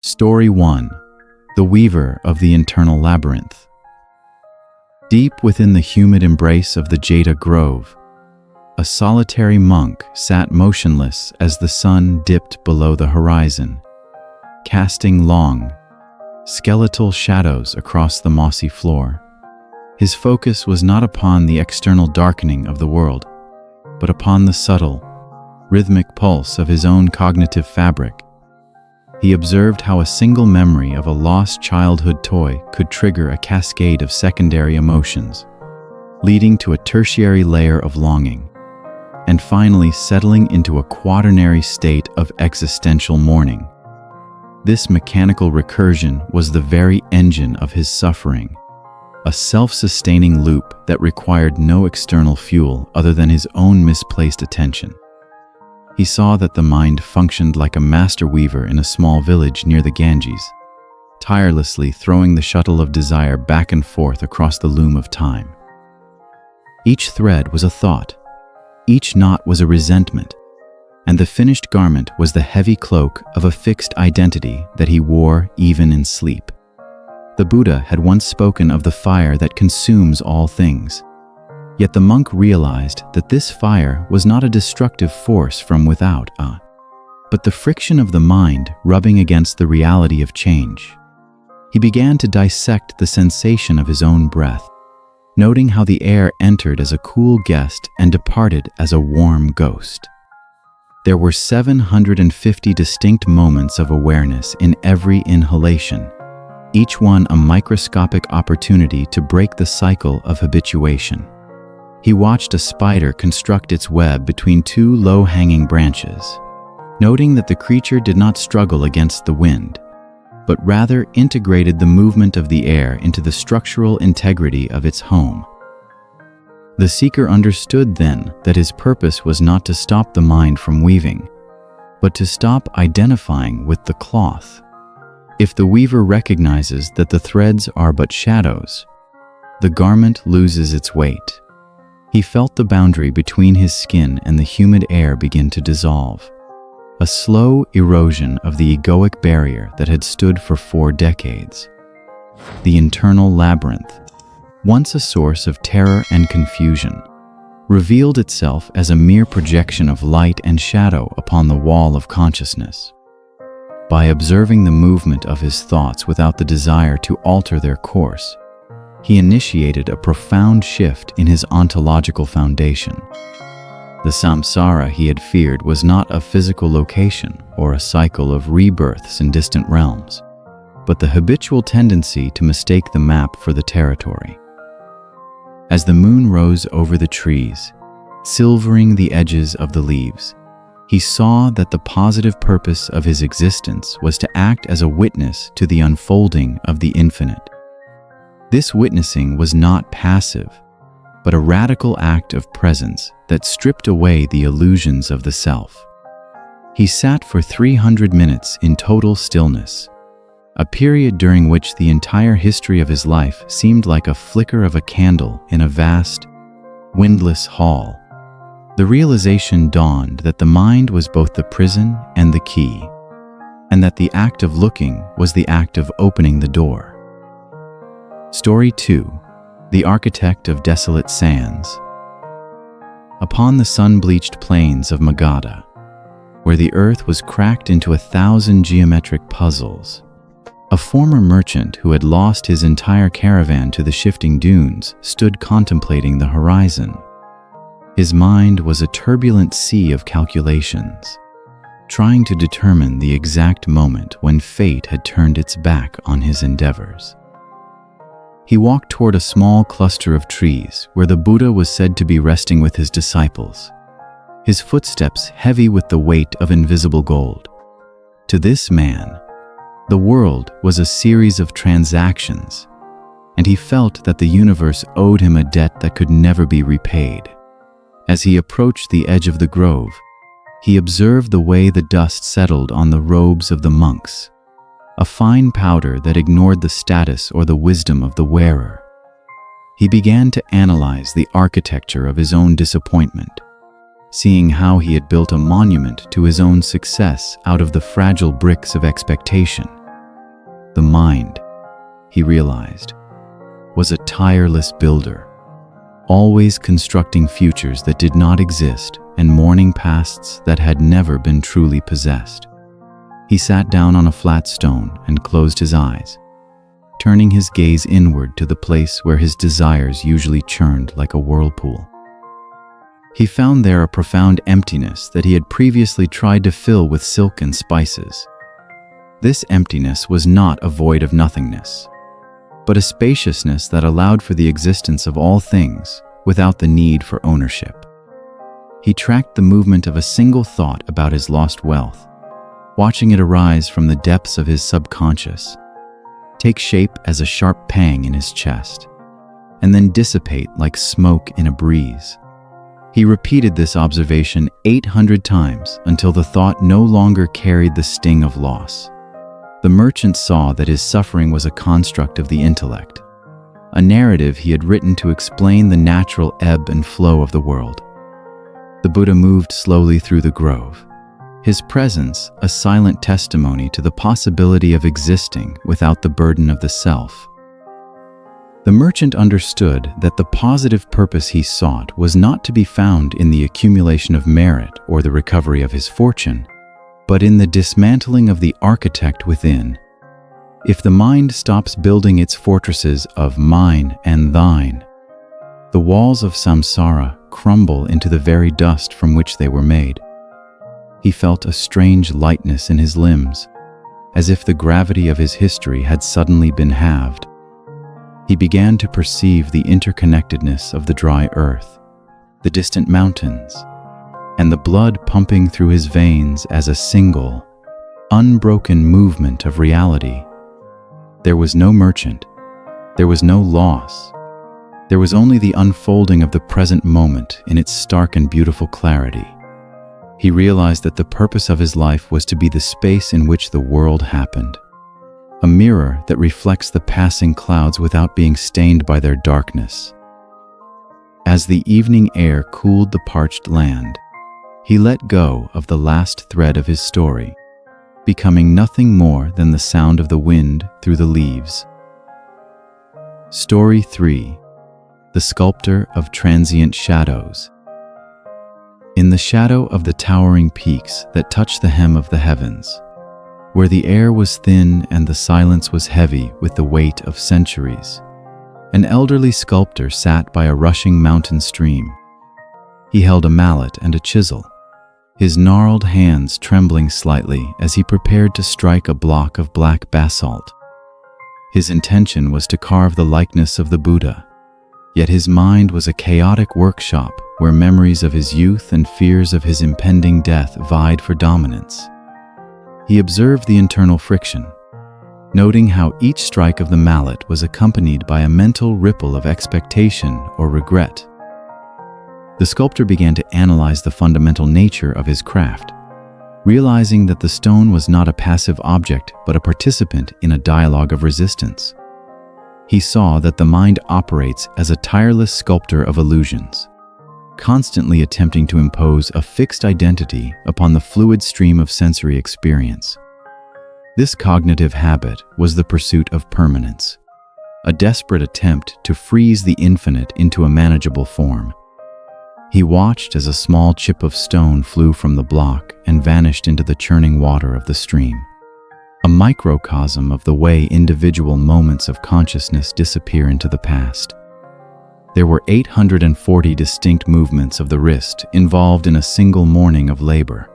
Story 1. The Weaver of the Internal Labyrinth. Deep within the humid embrace of the Jeta Grove, a solitary monk sat motionless as the sun dipped below the horizon, casting long, skeletal shadows across the mossy floor. His focus was not upon the external darkening of the world, but upon the subtle, rhythmic pulse of his own cognitive fabric. He observed how a single memory of a lost childhood toy could trigger a cascade of secondary emotions, leading to a tertiary layer of longing, and finally settling into a quaternary state of existential mourning. This mechanical recursion was the very engine of his suffering, a self-sustaining loop that required no external fuel other than his own misplaced attention. He saw that the mind functioned like a master weaver in a small village near the Ganges, tirelessly throwing the shuttle of desire back and forth across the loom of time. Each thread was a thought, each knot was a resentment, and the finished garment was the heavy cloak of a fixed identity that he wore even in sleep. The Buddha had once spoken of the fire that consumes all things. Yet the monk realized that this fire was not a destructive force from without, but the friction of the mind rubbing against the reality of change. He began to dissect the sensation of his own breath, noting how the air entered as a cool guest and departed as a warm ghost. There were 750 distinct moments of awareness in every inhalation, each one a microscopic opportunity to break the cycle of habituation. He watched a spider construct its web between two low-hanging branches, noting that the creature did not struggle against the wind, but rather integrated the movement of the air into the structural integrity of its home. The seeker understood then that his purpose was not to stop the mind from weaving, but to stop identifying with the cloth. If the weaver recognizes that the threads are but shadows, the garment loses its weight. He felt the boundary between his skin and the humid air begin to dissolve, a slow erosion of the egoic barrier that had stood for 4 decades. The internal labyrinth, once a source of terror and confusion, revealed itself as a mere projection of light and shadow upon the wall of consciousness. By observing the movement of his thoughts without the desire to alter their course, he initiated a profound shift in his ontological foundation. The Samsara he had feared was not a physical location or a cycle of rebirths in distant realms, but the habitual tendency to mistake the map for the territory. As the moon rose over the trees, silvering the edges of the leaves, he saw that the positive purpose of his existence was to act as a witness to the unfolding of the infinite. This witnessing was not passive, but a radical act of presence that stripped away the illusions of the self. He sat for 300 minutes in total stillness, a period during which the entire history of his life seemed like a flicker of a candle in a vast, windless hall. The realization dawned that the mind was both the prison and the key, and that the act of looking was the act of opening the door. Story 2. The Architect of Desolate Sands. Upon the sun-bleached plains of Magadha, where the earth was cracked into 1,000 geometric puzzles, a former merchant who had lost his entire caravan to the shifting dunes stood contemplating the horizon. His mind was a turbulent sea of calculations, trying to determine the exact moment when fate had turned its back on his endeavors. He walked toward a small cluster of trees where the Buddha was said to be resting with his disciples, his footsteps heavy with the weight of invisible gold. To this man, the world was a series of transactions, and he felt that the universe owed him a debt that could never be repaid. As he approached the edge of the grove, he observed the way the dust settled on the robes of the monks, a fine powder that ignored the status or the wisdom of the wearer. He began to analyze the architecture of his own disappointment, seeing how he had built a monument to his own success out of the fragile bricks of expectation. The mind, he realized, was a tireless builder, always constructing futures that did not exist and mourning pasts that had never been truly possessed. He sat down on a flat stone and closed his eyes, turning his gaze inward to the place where his desires usually churned like a whirlpool. He found there a profound emptiness that he had previously tried to fill with silk and spices. This emptiness was not a void of nothingness, but a spaciousness that allowed for the existence of all things without the need for ownership. He tracked the movement of a single thought about his lost wealth, watching it arise from the depths of his subconscious, take shape as a sharp pang in his chest, and then dissipate like smoke in a breeze. He repeated this observation 800 times until the thought no longer carried the sting of loss. The merchant saw that his suffering was a construct of the intellect, a narrative he had written to explain the natural ebb and flow of the world. The Buddha moved slowly through the grove, his presence a silent testimony to the possibility of existing without the burden of the self. The merchant understood that the positive purpose he sought was not to be found in the accumulation of merit or the recovery of his fortune, but in the dismantling of the architect within. If the mind stops building its fortresses of mine and thine, the walls of samsara crumble into the very dust from which they were made. He felt a strange lightness in his limbs, as if the gravity of his history had suddenly been halved. He began to perceive the interconnectedness of the dry earth, the distant mountains, and the blood pumping through his veins as a single, unbroken movement of reality. There was no merchant, there was no loss, there was only the unfolding of the present moment in its stark and beautiful clarity. He realized that the purpose of his life was to be the space in which the world happened, a mirror that reflects the passing clouds without being stained by their darkness. As the evening air cooled the parched land, he let go of the last thread of his story, becoming nothing more than the sound of the wind through the leaves. Story 3: The Sculptor of Transient Shadows. In the shadow of the towering peaks that touch the hem of the heavens, where the air was thin and the silence was heavy with the weight of centuries, an elderly sculptor sat by a rushing mountain stream. He held a mallet and a chisel, his gnarled hands trembling slightly as he prepared to strike a block of black basalt. His intention was to carve the likeness of the Buddha, yet his mind was a chaotic workshop where memories of his youth and fears of his impending death vied for dominance. He observed the internal friction, noting how each strike of the mallet was accompanied by a mental ripple of expectation or regret. The sculptor began to analyze the fundamental nature of his craft, realizing that the stone was not a passive object but a participant in a dialogue of resistance. He saw that the mind operates as a tireless sculptor of illusions, constantly attempting to impose a fixed identity upon the fluid stream of sensory experience. This cognitive habit was the pursuit of permanence, a desperate attempt to freeze the infinite into a manageable form. He watched as a small chip of stone flew from the block and vanished into the churning water of the stream, a microcosm of the way individual moments of consciousness disappear into the past. There were 840 distinct movements of the wrist involved in a single morning of labor,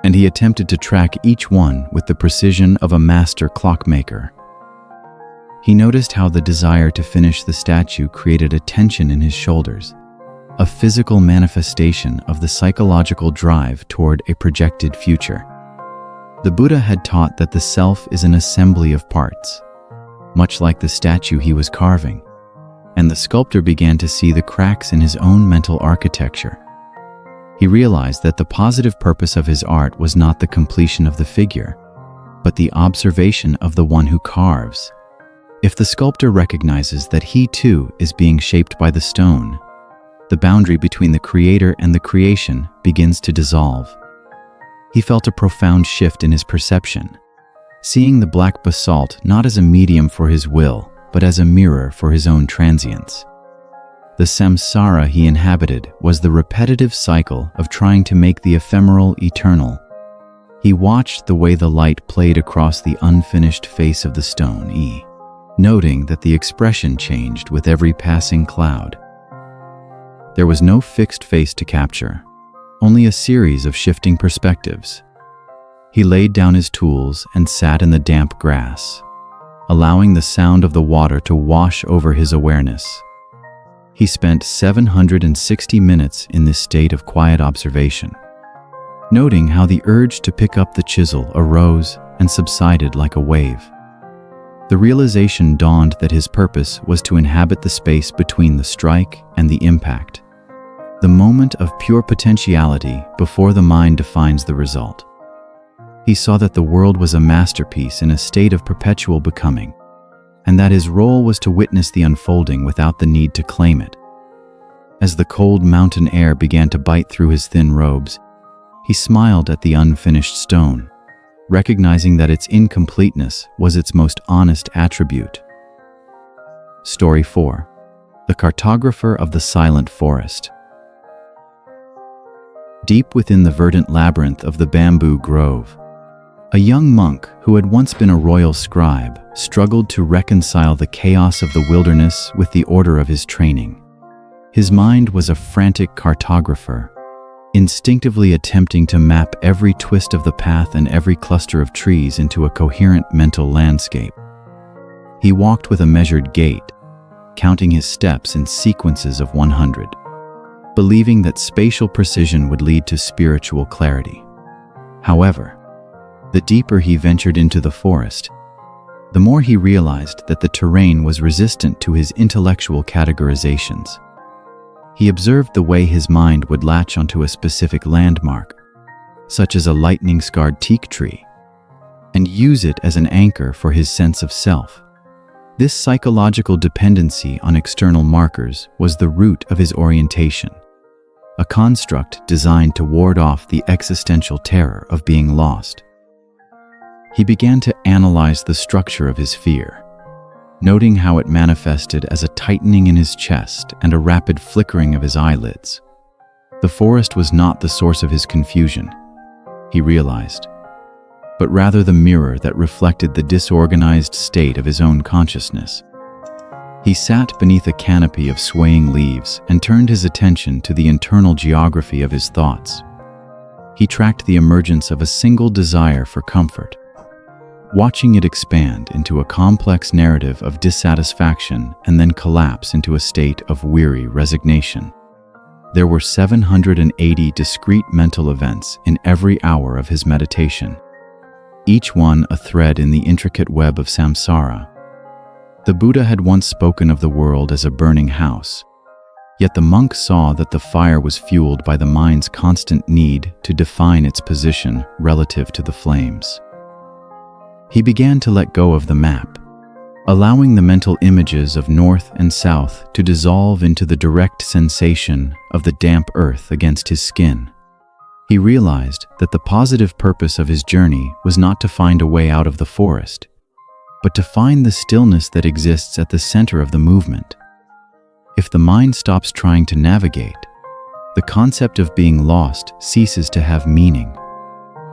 and he attempted to track each one with the precision of a master clockmaker. He noticed how the desire to finish the statue created a tension in his shoulders, a physical manifestation of the psychological drive toward a projected future. The Buddha had taught that the self is an assembly of parts, much like the statue he was carving, and the sculptor began to see the cracks in his own mental architecture. He realized that the positive purpose of his art was not the completion of the figure, but the observation of the one who carves. If the sculptor recognizes that he too is being shaped by the stone, the boundary between the creator and the creation begins to dissolve. He felt a profound shift in his perception. seeing the black basalt not as a medium for his will, but as a mirror for his own transience. The samsara he inhabited was the repetitive cycle of trying to make the ephemeral eternal. He watched the way the light played across the unfinished face of the stone, noting that the expression changed with every passing cloud. There was no fixed face to capture, only a series of shifting perspectives. He laid down his tools and sat in the damp grass, allowing the sound of the water to wash over his awareness. He spent 760 minutes in this state of quiet observation, noting how the urge to pick up the chisel arose and subsided like a wave. The realization dawned that his purpose was to inhabit the space between the strike and the impact, the moment of pure potentiality before the mind defines the result. He saw that the world was a masterpiece in a state of perpetual becoming, and that his role was to witness the unfolding without the need to claim it. As the cold mountain air began to bite through his thin robes, he smiled at the unfinished stone, recognizing that its incompleteness was its most honest attribute. Story 4. The Cartographer of the Silent Forest. Deep within the verdant labyrinth of the bamboo grove, a young monk who had once been a royal scribe struggled to reconcile the chaos of the wilderness with the order of his training. His mind was a frantic cartographer, instinctively attempting to map every twist of the path and every cluster of trees into a coherent mental landscape. He walked with a measured gait, counting his steps in sequences of 100, believing that spatial precision would lead to spiritual clarity. However, the deeper he ventured into the forest, the more he realized that the terrain was resistant to his intellectual categorizations. He observed the way his mind would latch onto a specific landmark, such as a lightning-scarred teak tree, and use it as an anchor for his sense of self. This psychological dependency on external markers was the root of his orientation, a construct designed to ward off the existential terror of being lost. He began to analyze the structure of his fear, noting how it manifested as a tightening in his chest and a rapid flickering of his eyelids. The forest was not the source of his confusion, he realized, but rather the mirror that reflected the disorganized state of his own consciousness. He sat beneath a canopy of swaying leaves and turned his attention to the internal geography of his thoughts. He tracked the emergence of a single desire for comfort, watching it expand into a complex narrative of dissatisfaction and then collapse into a state of weary resignation. There were 780 discrete mental events in every hour of his meditation, each one a thread in the intricate web of samsara. The Buddha had once spoken of the world as a burning house, yet the monk saw that the fire was fueled by the mind's constant need to define its position relative to the flames. He began to let go of the map, allowing the mental images of north and south to dissolve into the direct sensation of the damp earth against his skin. He realized that the positive purpose of his journey was not to find a way out of the forest, but to find the stillness that exists at the center of the movement. If the mind stops trying to navigate, the concept of being lost ceases to have meaning.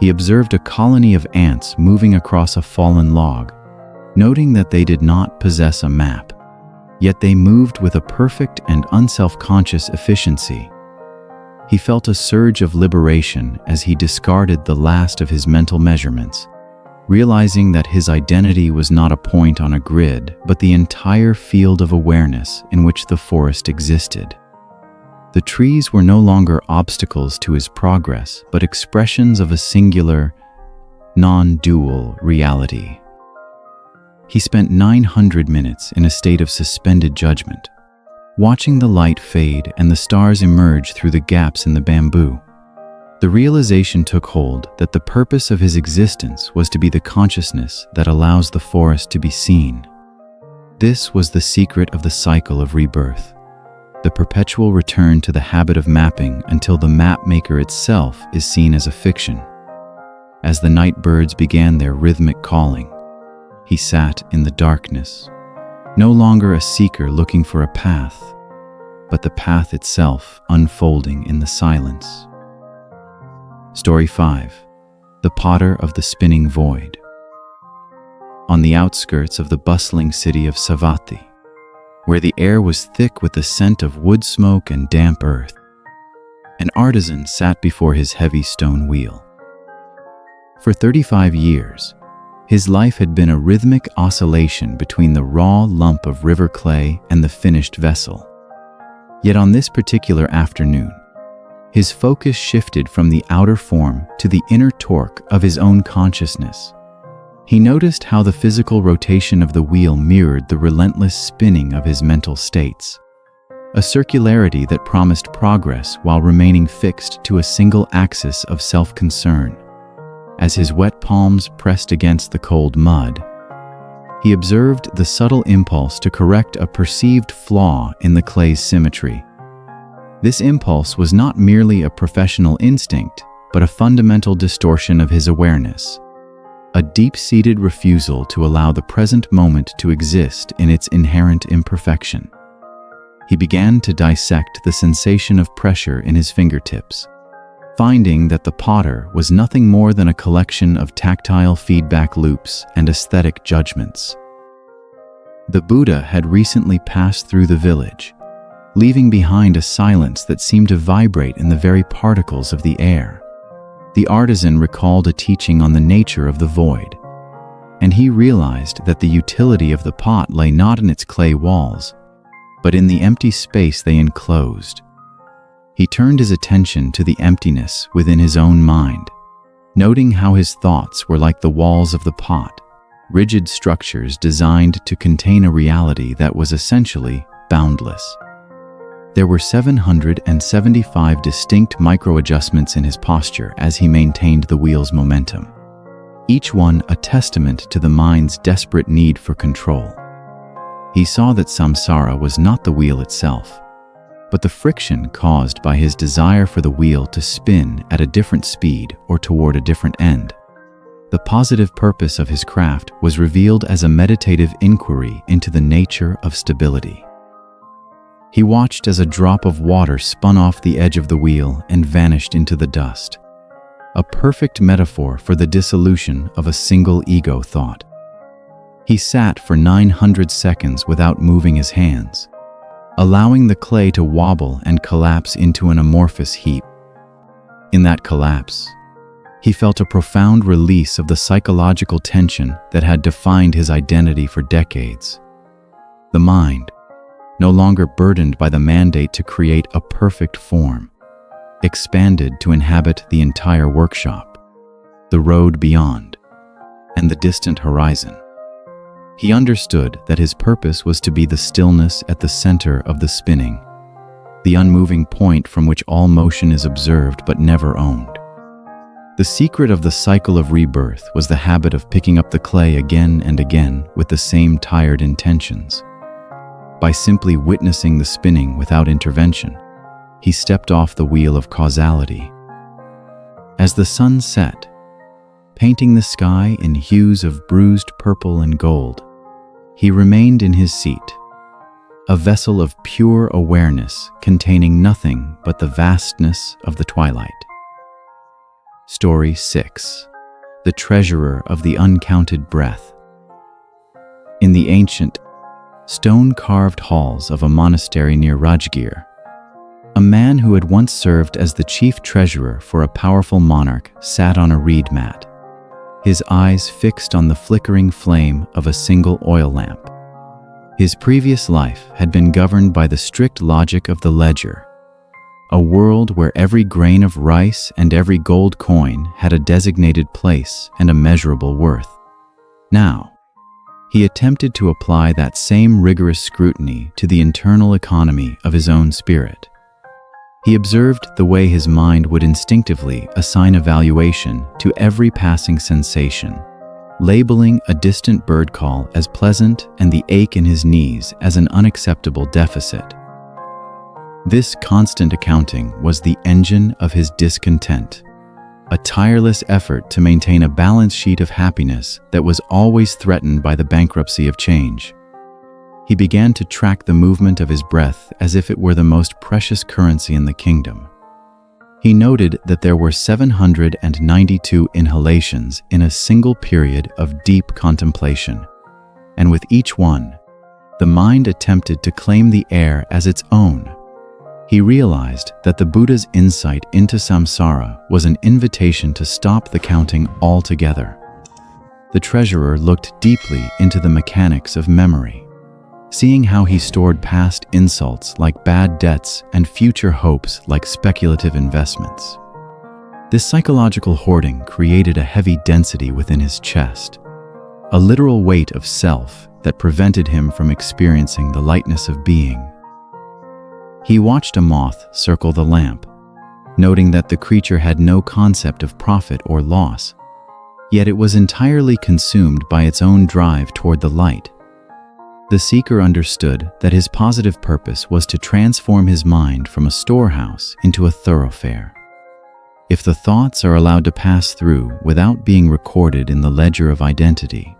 He observed a colony of ants moving across a fallen log, noting that they did not possess a map, yet they moved with a perfect and unself-conscious efficiency. He felt a surge of liberation as he discarded the last of his mental measurements, realizing that his identity was not a point on a grid, but the entire field of awareness in which the forest existed. The trees were no longer obstacles to his progress, but expressions of a singular, non-dual reality. He spent 900 minutes in a state of suspended judgment, watching the light fade and the stars emerge through the gaps in the bamboo. The realization took hold that the purpose of his existence was to be the consciousness that allows the forest to be seen. This was the secret of the cycle of rebirth, the perpetual return to the habit of mapping until the map maker itself is seen as a fiction. As the night birds began their rhythmic calling, he sat in the darkness, no longer a seeker looking for a path, but the path itself unfolding in the silence. Story 5. The Potter of the Spinning Void. On the outskirts of the bustling city of Savatthi, where the air was thick with the scent of wood smoke and damp earth, an artisan sat before his heavy stone wheel. For 35 years, his life had been a rhythmic oscillation between the raw lump of river clay and the finished vessel. Yet on this particular afternoon, his focus shifted from the outer form to the inner torque of his own consciousness. He noticed how the physical rotation of the wheel mirrored the relentless spinning of his mental states, a circularity that promised progress while remaining fixed to a single axis of self-concern. As his wet palms pressed against the cold mud, he observed the subtle impulse to correct a perceived flaw in the clay's symmetry. This impulse was not merely a professional instinct, but a fundamental distortion of his awareness, a deep-seated refusal to allow the present moment to exist in its inherent imperfection. He began to dissect the sensation of pressure in his fingertips, finding that the potter was nothing more than a collection of tactile feedback loops and aesthetic judgments. The Buddha had recently passed through the village, leaving behind a silence that seemed to vibrate in the very particles of the air. The artisan recalled a teaching on the nature of the void, and he realized that the utility of the pot lay not in its clay walls, but in the empty space they enclosed. He turned his attention to the emptiness within his own mind, noting how his thoughts were like the walls of the pot, rigid structures designed to contain a reality that was essentially boundless. There were 775 distinct micro-adjustments in his posture as he maintained the wheel's momentum, each one a testament to the mind's desperate need for control. He saw that samsara was not the wheel itself, but the friction caused by his desire for the wheel to spin at a different speed or toward a different end. The positive purpose of his craft was revealed as a meditative inquiry into the nature of stability. He watched as a drop of water spun off the edge of the wheel and vanished into the dust, a perfect metaphor for the dissolution of a single ego thought. He sat for 900 seconds without moving his hands, allowing the clay to wobble and collapse into an amorphous heap. In that collapse, he felt a profound release of the psychological tension that had defined his identity for decades. The mind, no longer burdened by the mandate to create a perfect form, expanded to inhabit the entire workshop, the road beyond, and the distant horizon. He understood that his purpose was to be the stillness at the center of the spinning, the unmoving point from which all motion is observed but never owned. The secret of the cycle of rebirth was the habit of picking up the clay again and again with the same tired intentions. By simply witnessing the spinning without intervention, he stepped off the wheel of causality. As the sun set, painting the sky in hues of bruised purple and gold, he remained in his seat, a vessel of pure awareness containing nothing but the vastness of the twilight. Story 6. The Treasurer of the Uncounted Breath. In the ancient, stone-carved halls of a monastery near Rajgir, a man who had once served as the chief treasurer for a powerful monarch sat on a reed mat, his eyes fixed on the flickering flame of a single oil lamp. His previous life had been governed by the strict logic of the ledger, a world where every grain of rice and every gold coin had a designated place and a measurable worth. Now, he attempted to apply that same rigorous scrutiny to the internal economy of his own spirit. He observed the way his mind would instinctively assign a valuation to every passing sensation, labeling a distant bird call as pleasant and the ache in his knees as an unacceptable deficit. This constant accounting was the engine of his discontent, a tireless effort to maintain a balance sheet of happiness that was always threatened by the bankruptcy of change. He began to track the movement of his breath as if it were the most precious currency in the kingdom. He noted that there were 792 inhalations in a single period of deep contemplation, and with each one, the mind attempted to claim the air as its own. He realized that the Buddha's insight into samsara was an invitation to stop the counting altogether. The treasurer looked deeply into the mechanics of memory, seeing how he stored past insults like bad debts and future hopes like speculative investments. This psychological hoarding created a heavy density within his chest, a literal weight of self that prevented him from experiencing the lightness of being. He watched a moth circle the lamp, noting that the creature had no concept of profit or loss, yet it was entirely consumed by its own drive toward the light. The seeker understood that his positive purpose was to transform his mind from a storehouse into a thoroughfare. If the thoughts are allowed to pass through without being recorded in the ledger of identity,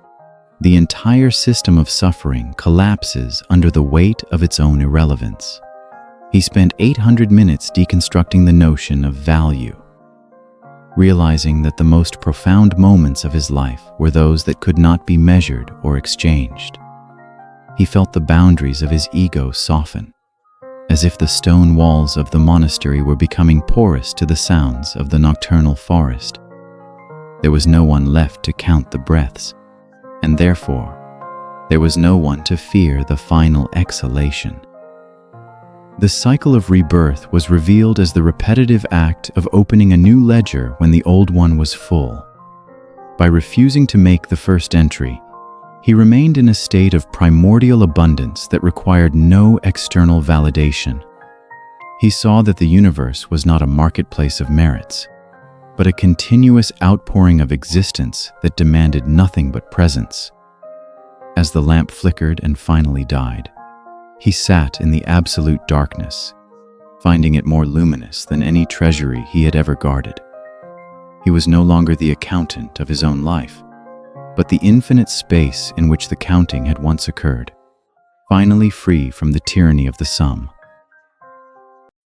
the entire system of suffering collapses under the weight of its own irrelevance. He spent 800 minutes deconstructing the notion of value, realizing that the most profound moments of his life were those that could not be measured or exchanged. He felt the boundaries of his ego soften, as if the stone walls of the monastery were becoming porous to the sounds of the nocturnal forest. There was no one left to count the breaths, and therefore, there was no one to fear the final exhalation. The cycle of rebirth was revealed as the repetitive act of opening a new ledger when the old one was full. By refusing to make the first entry, he remained in a state of primordial abundance that required no external validation. He saw that the universe was not a marketplace of merits, but a continuous outpouring of existence that demanded nothing but presence. As the lamp flickered and finally died, he sat in the absolute darkness, finding it more luminous than any treasury he had ever guarded. He was no longer the accountant of his own life, but the infinite space in which the counting had once occurred, finally free from the tyranny of the sum.